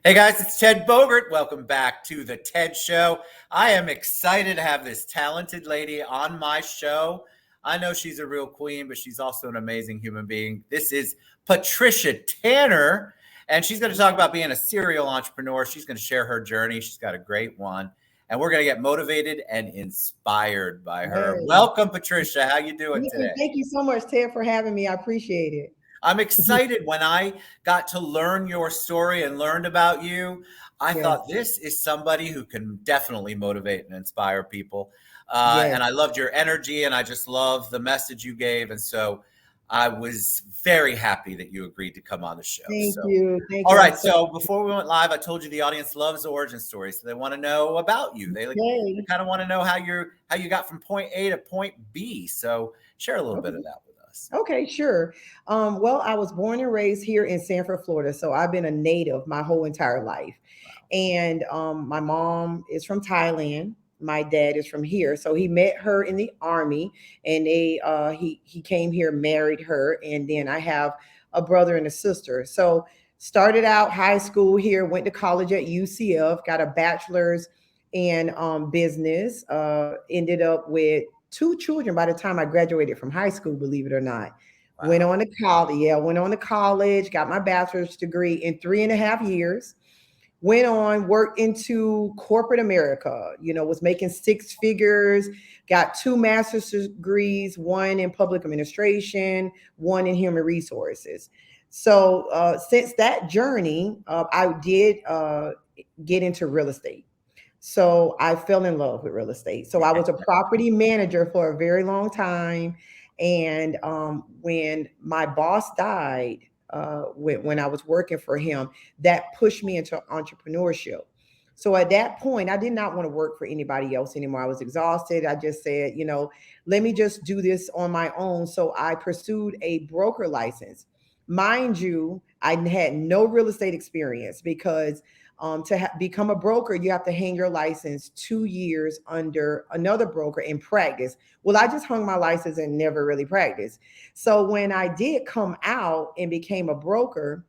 Hey guys, it's Ted Bogert. Welcome back to the TED Show. I am excited to have this talented lady on my show. I know she's a real queen, but she's also an amazing human being. This is Patricia Tanner, and she's going to talk about being a serial entrepreneur. She's going to share her journey. She's got a great one, and we're going to get motivated and inspired by her. Hey, Welcome, Patricia. How you doing yeah, today? thank you so much, Ted, for having me. I appreciate it. I'm excited when I got to learn your story and learned about you. I Yes, thought this is somebody who can definitely motivate and inspire people. yes. And I loved your energy and I just love the message you gave. And so I was very happy that you agreed to come on the show. Thank So, you. Thank all you. I'm right. so So before we went live, I told you the audience loves origin stories. So they want to know about you. They okay. kind of want to know how you got from point A to point B. So share a little bit Okay. of that with us. Okay, sure. Well, I was born and raised here in Sanford, Florida, so I've been a native my whole entire life. Wow. And my mom is from Thailand. My dad is from here, so he met her in the army, and he came here, married her, and then I have a brother and a sister. So started out high school here, went to college at UCF, got a bachelor's in business. Ended up with two children by the time I graduated from high school. Believe it or not, went Wow. on to college. Yeah, went on to college, got my bachelor's degree in 3.5 years, went on, worked into corporate America, was making six figures, got two master's degrees, one in public administration, one in human resources. So since that journey, I did get into real estate. So I fell in love with real estate. So I was a property manager for a very long time. And when my boss died, when I was working for him, that pushed me into entrepreneurship. So at that point, I did not want to work for anybody else anymore. I was exhausted. I just said, let me just do this on my own. So I pursued a broker license. Mind you, I had no real estate experience because to become a broker, you have to hang your license 2 years under another broker in practice. Well, I just hung my license and never really practiced. So when I did come out and became a broker,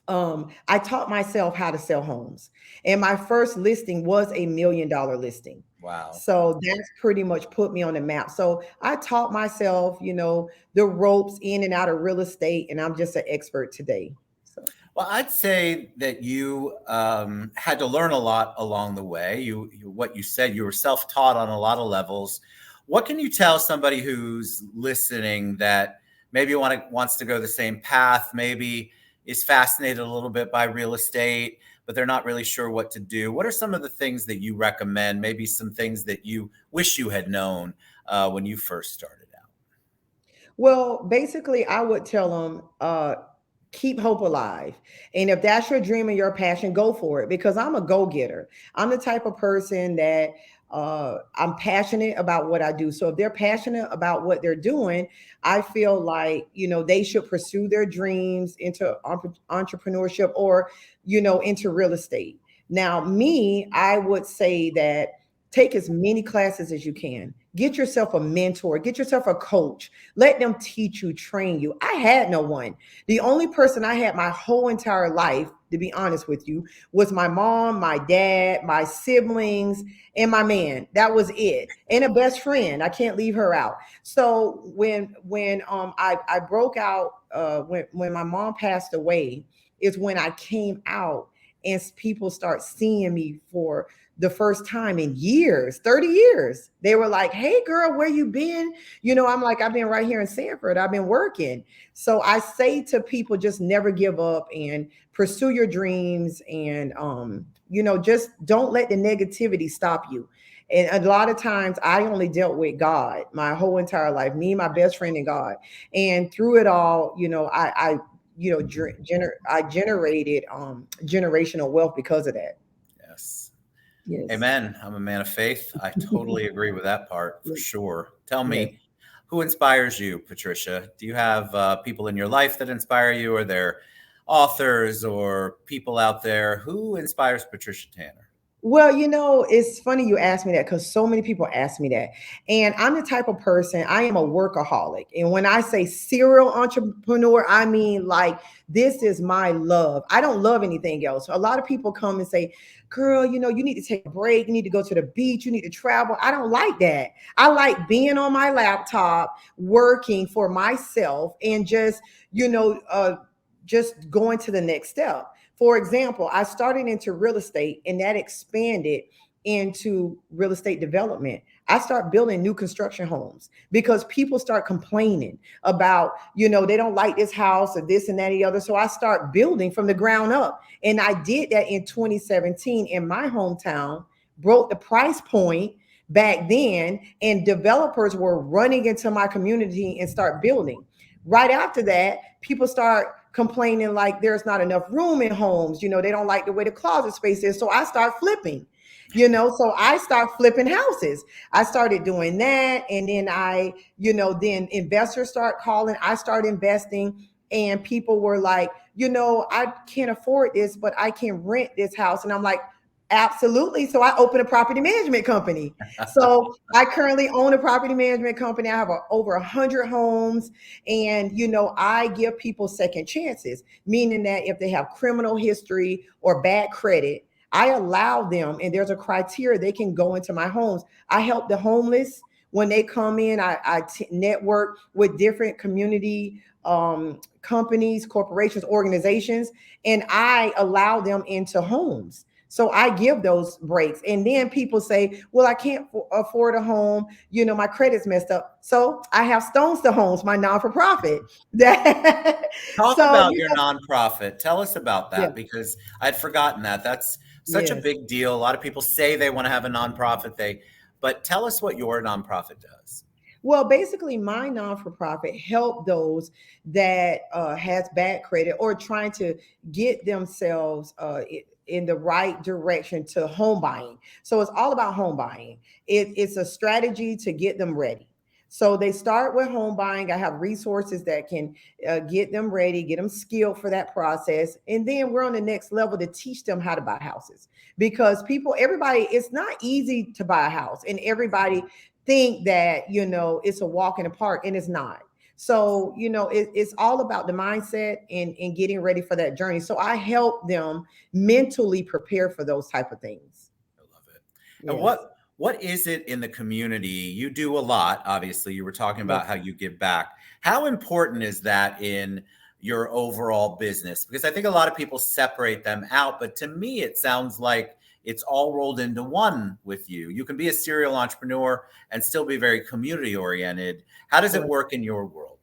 I taught myself how to sell homes. And my first listing was $1 million listing. Wow. So that's pretty much put me on the map. So I taught myself, the ropes in and out of real estate, and I'm just an expert today. So Well, I'd say that you had to learn a lot along the way. What you said, you were self-taught on a lot of levels. What can you tell somebody who's listening that maybe wants to go the same path, maybe is fascinated a little bit by real estate, but they're not really sure what to do? What are some of the things that you recommend? Maybe some things that you wish you had known when you first started out. well, basically, I would tell them, keep hope alive. And if that's your dream and your passion, go for it because I'm a go getter. I'm the type of person that I'm passionate about what I do. So if they're passionate about what they're doing, I feel like, they should pursue their dreams into entrepreneurship or, into real estate. Now, me, I would say that take as many classes as you can. Get yourself a mentor, get yourself a coach. Let them teach you, train you. I had no one. The only person I had my whole entire life, to be honest with you, was my mom, my dad, my siblings, and my man. That was it. And a best friend. I can't leave her out. So when I broke out, when my mom passed away, is when I came out and people start seeing me for the first time in years, 30 years. They were like, "Hey girl, where you been?" I'm like, "I've been right here in Sanford. I've been working." So I say to people, just never give up and pursue your dreams, and just don't let the negativity stop you. And a lot of times I only dealt with God my whole entire life, me, my best friend, and God. And through it all, I generated generational wealth because of that. Yes. Yes. Amen. I'm a man of faith. I totally agree with that part for sure. Tell Yes. me, who inspires you, Patricia? Do you have people in your life that inspire you? Are there authors or people out there? Who inspires Patricia Tanner? Well, it's funny you asked me that because so many people ask me that. And I'm the type of person, I am a workaholic. And when I say serial entrepreneur, I mean like this is my love. I don't love anything else. A lot of people come and say, girl, you need to take a break. You need to go to the beach. You need to travel. I don't like that. I like being on my laptop, working for myself and just going to the next step. For example, I started into real estate and that expanded into real estate development. I start building new construction homes because people start complaining about, they don't like this house or this and that and the other. So I start building from the ground up. And I did that in 2017 in my hometown, broke the price point back then, and developers were running into my community and start building. Right after that, people start complaining like there's not enough room in homes. They don't like the way the closet space is. So I start flipping, so I start flipping houses. I started doing that. And then then investors start calling. I start investing and people were like, I can't afford this, but I can rent this house. And I'm like, absolutely. So I opened a property management company. So I currently own a property management company. I have over 100 homes, and I give people second chances, meaning that if they have criminal history or bad credit, I allow them, and there's a criteria they can go into my homes. I help the homeless when they come in. I network with different community companies, corporations, organizations, and I allow them into homes. So I give those breaks. And then people say, well, I can't afford a home. My credit's messed up. So I have Stones to Homes, my non-for-profit. Talk So, about your nonprofit. Tell us about yeah, that because I'd forgotten that. That's such a yes. big deal. A lot of people say they want to have a nonprofit. But tell us what your nonprofit does. Well, basically, my non-for-profit help those that has bad credit or trying to get themselves in the right direction to home buying. So it's all about home buying. It's a strategy to get them ready. So they start with home buying. I have resources that can get them ready, get them skilled for that process. And then we're on the next level to teach them how to buy houses because everybody, it's not easy to buy a house, and everybody think that it's a walk in the park, and it's not. So it's all about the mindset and getting ready for that journey. So I help them mentally prepare for those type of things. I love it. And Yes. what is it in the community? You do a lot, obviously. You were talking about Yes. how you give back. How important is that in your overall business? Because I think a lot of people separate them out, but to me it sounds like it's all rolled into one with you. You can be a serial entrepreneur and still be very community oriented. How does it Correct. work in your world?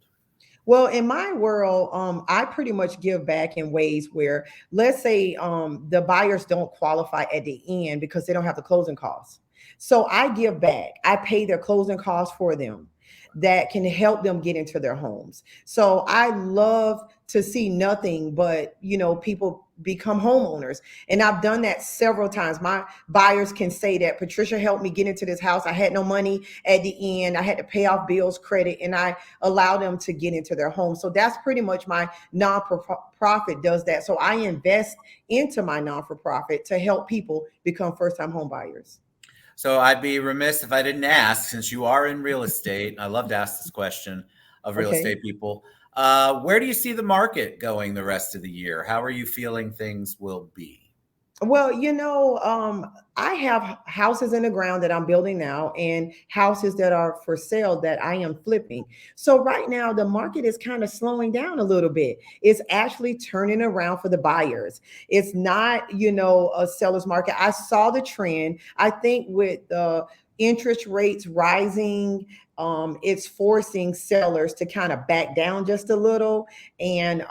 Well, in my world, I pretty much give back in ways where, let's say, the buyers don't qualify at the end because they don't have the closing costs. So I give back. I pay their closing costs for them that can help them get into their homes. So I love to see nothing but, people become homeowners. And I've done that several times. My buyers can say that Patricia helped me get into this house. I had no money at the end. I had to pay off bills, credit, and I allow them to get into their home. So that's pretty much my non-for-profit does that. So I invest into my non-for-profit to help people become first-time home buyers. So I'd be remiss if I didn't ask, since you are in real estate, and I love to ask this question of real Okay. estate people. Where do you see the market going the rest of the year? How are you feeling things will be? Well, I have houses in the ground that I'm building now and houses that are for sale that I am flipping. So right now the market is kind of slowing down a little bit. It's actually turning around for the buyers. It's not, a seller's market. I saw the trend. I think with the interest rates rising, it's forcing sellers to kind of back down just a little and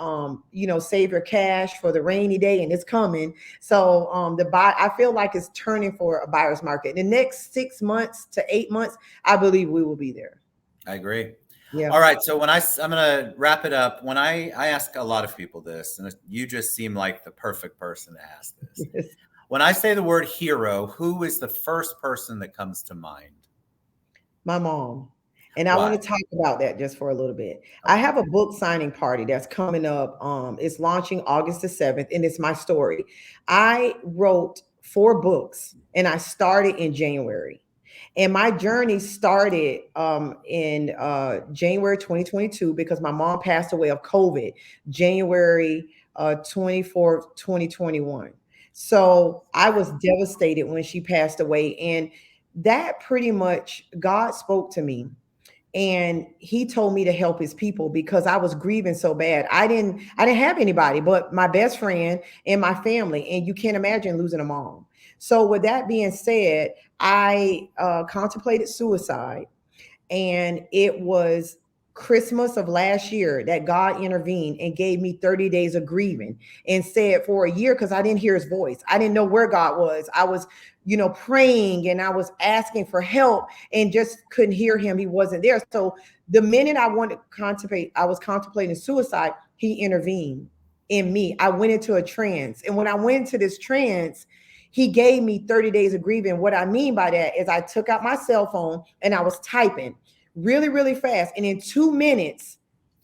save your cash for the rainy day, and it's coming. So I feel like it's turning for a buyer's market. In the next 6 months to 8 months, I believe we will be there. I agree. Yeah. All right. So I'm going to wrap it up. When I ask a lot of people this, and you just seem like the perfect person to ask this. Yes. When I say the word hero, who is the first person that comes to mind? My mom. And I Why? want to talk about that just for a little bit. I Okay. have a book signing party that's coming up. It's launching August the 7th, and it's my story. I wrote 4 books, and I started in January. And my journey started in January 2022 because my mom passed away of COVID, January 24th, 2021. So I was devastated when she passed away. And that pretty much, God spoke to me and he told me to help his people because I was grieving so bad. I didn't have anybody but my best friend and my family, and you can't imagine losing a mom. So with that being said, I contemplated suicide, and it was Christmas of last year that God intervened and gave me 30 days of grieving and said for a year, because I didn't hear his voice. I didn't know where God was. I was, praying and I was asking for help and just couldn't hear him. He wasn't there. So the minute I was contemplating suicide, he intervened in me. I went into a trance. And when I went into this trance, he gave me 30 days of grieving. What I mean by that is I took out my cell phone and I was typing really, really fast. And in 2 minutes,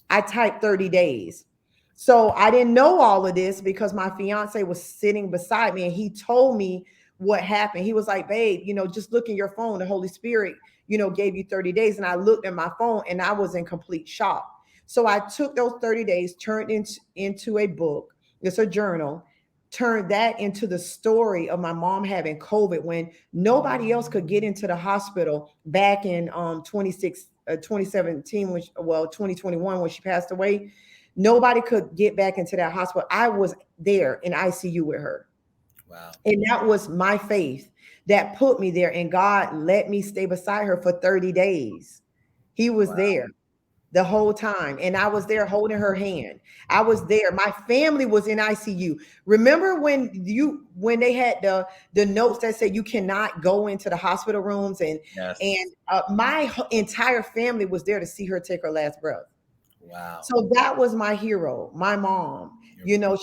I typed 30 days. So I didn't know all of this because my fiance was sitting beside me and he told me what happened. He was like, babe, just look in your phone. The Holy Spirit, gave you 30 days. And I looked at my phone and I was in complete shock. So I took those 30 days, turned into a book. It's a journal, turned that into the story of my mom having COVID when nobody else could get into the hospital back in 2017, 2021 when she passed away. Nobody could get back into that hospital. I was there in ICU with her. Wow. And that was my faith that put me there. And God let me stay beside her for 30 days. He was there the whole time. And I was there holding her hand. I was there. My family was in ICU. Remember when they had the notes that said you cannot go into the hospital rooms, and Yes. My entire family was there to see her take her last breath. Wow. So that was my hero, my mom.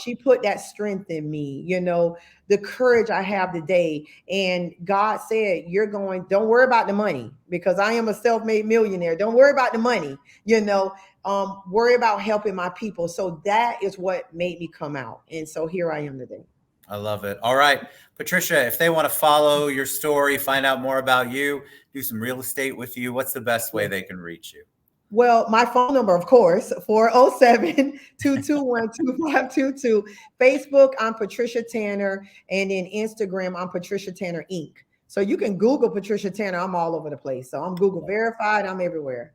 She put that strength in me, the courage I have today. And God said, don't worry about the money because I am a self-made millionaire. Don't worry about the money, worry about helping my people. So that is what made me come out. And so here I am today. I love it. All right, Patricia, if they want to follow your story, find out more about you, do some real estate with you, what's the best way they can reach you? Well, my phone number, of course, 407-221-2522. Facebook, I'm Patricia Tanner. And then Instagram, I'm Patricia Tanner Inc. So you can Google Patricia Tanner. I'm all over the place. So I'm Google verified. I'm everywhere.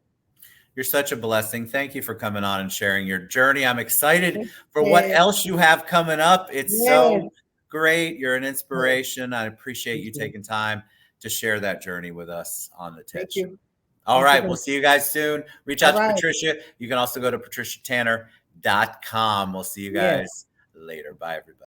You're such a blessing. Thank you for coming on and sharing your journey. I'm excited for what else you have coming up. It's so great. You're an inspiration. I appreciate you taking time to share that journey with us on the TED Show. All right. We'll see you guys soon. Reach out to Patricia. You can also go to patriciatanner.com. We'll see you guys later. Bye, everybody.